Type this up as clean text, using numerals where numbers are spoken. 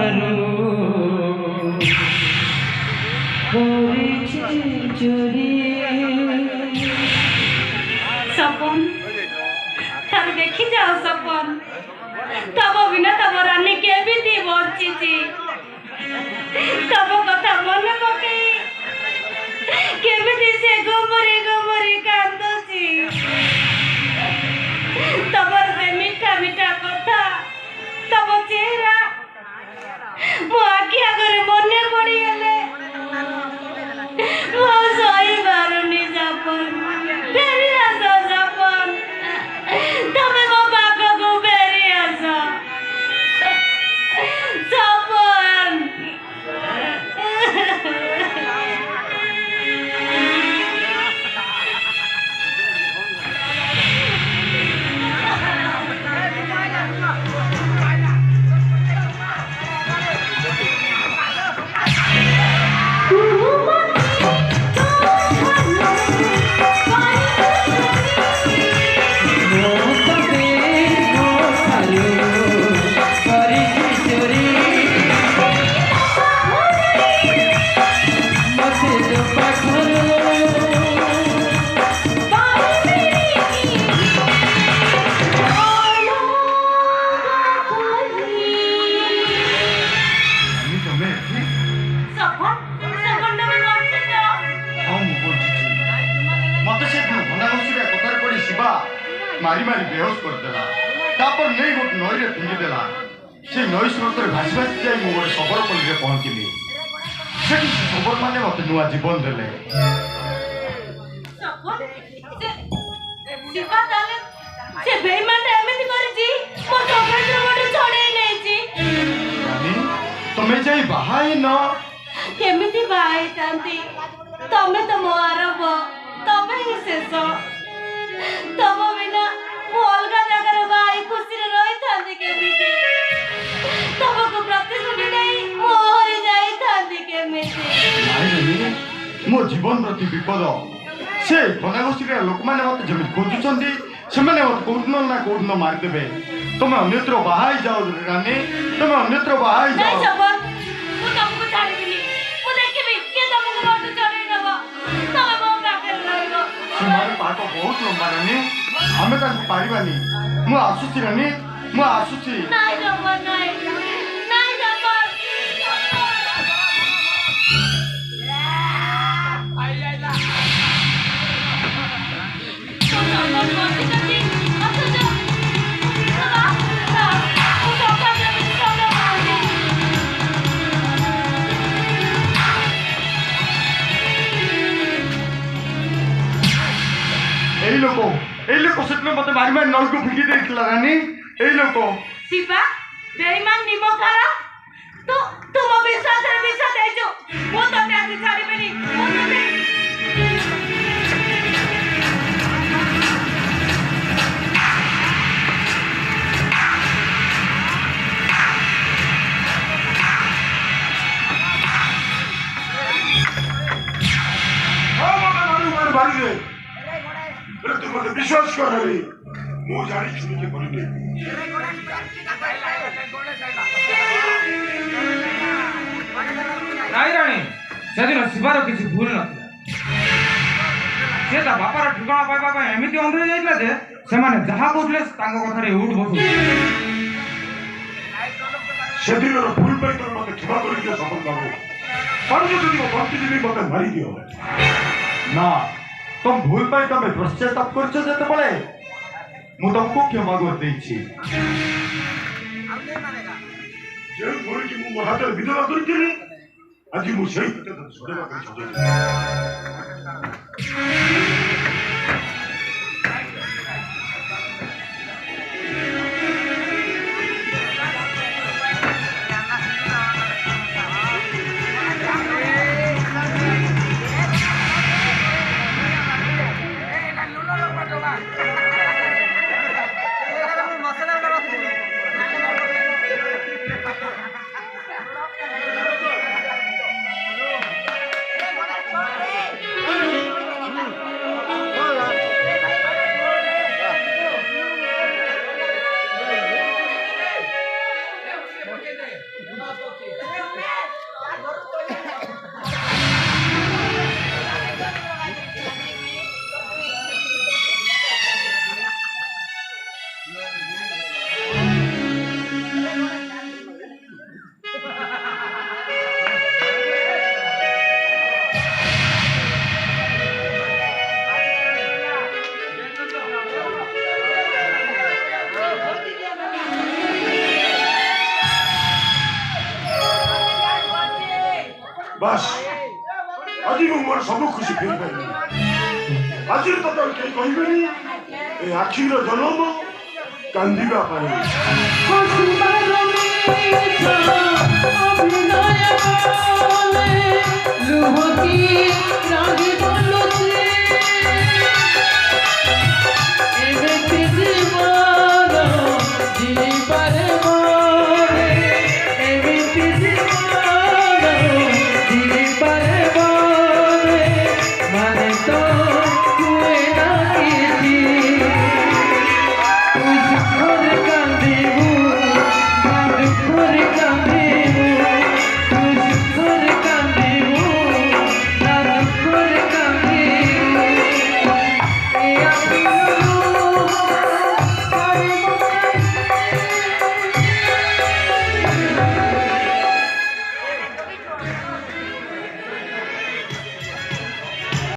তোমারও করেছে চুরি सपन तार देखी जाओ सपन तब बिना तब रानी केमिति बंची तब कथा मन पकई केमिति से गोमरी गोमरी कांदुची तब से मीठा मीठा कथा तब चेहरा मो आखि आगरे मने पड़ी गले मो सही बारुनी सपन फेरी आसो सपन तमे मो पाखकु फेरी आसो सपन मारी मारी बेहोश कर देला तापर नहीं गोट नई रे फिंगी देला से नई स्रोत रे भासी भासी जाई मो गोटे सबर पल्ली रे पहुंचली से सबर माने मते नुआ जीवन देले सपन से शिवा ताले से बेईमान एमिति करिची मो सबर रे मोटे छड़े नेची रानी तमे जाई बाहाई न केमिति बाई तांती तमे तो मो आरब तमे ही शेष तब बिना मो अलगा जगह बाई खुशी रे रही थांती केमिति तमको प्रतिश्रुति नहीं मो होई जाई थांती केमिति नहीं नहीं मो जीवन प्रति विपद से घनागोष्ठी रे लोक माने मते जमी खोजुचंदी से माने मते कोउन ना कोउन मार देबे तमे अन्यत्र बाहाई जाओ रानी तमे अन्यत्र बाहाई जाओ नहीं सपन मु तुमको छाड़ी दिली मु देखिबी के तुमको रोड चढ़ाई नबा तमे मो पाखे रहइबो तुम्हारे पाठ बहुत लंबा रानी हमें ताको पारिबानी मु आसुची रानी मु आसुची नहीं सपन नहीं नहीं सपन आई आइला तो सपन मत करती अब तो এই লোক সেদিন মতে মারি মারি নলকু ফিকি দিয়েছিল রানী এই লোক शिवा बेईमान निमोकारा तो तुम विश्वास रे विश्वास देजो मो तते आसी छाड़ीबेनी मो तते तुम विश्वास कर रही मु जानी छुनी के बोली नाई राणी सेदिन शिवार किसी भूल नथिला से ता बापार ठिकाना पाइबा पय एमिति अंधे जाइतला जे से माने जहा कहले तांको कथा रे उठ बसु सेदिन रो भूल पे तो मते क्षमा करि दियो सफल बाबू पर जदि मो भक्ति दिली मते मारी दियो ना तुम भूल पाई तमे पश्चाताप करछो जेते बळे मु तुमको क्षमा कर देछि जे भूल की मु हाथ विधवा करथिली आज मु सही कते छोड़ेबा कर छोड़े ବାସ୍ ଆଜି ମୁଁ ମୋର ସବୁ ଖୁସି ଫେରିପାରିଲି। ଆଜିର ତ କେହି କହିବେନି ଏ ଆଖିର ଜନ୍ମ କାନ୍ଦିବା ପାଇଁ।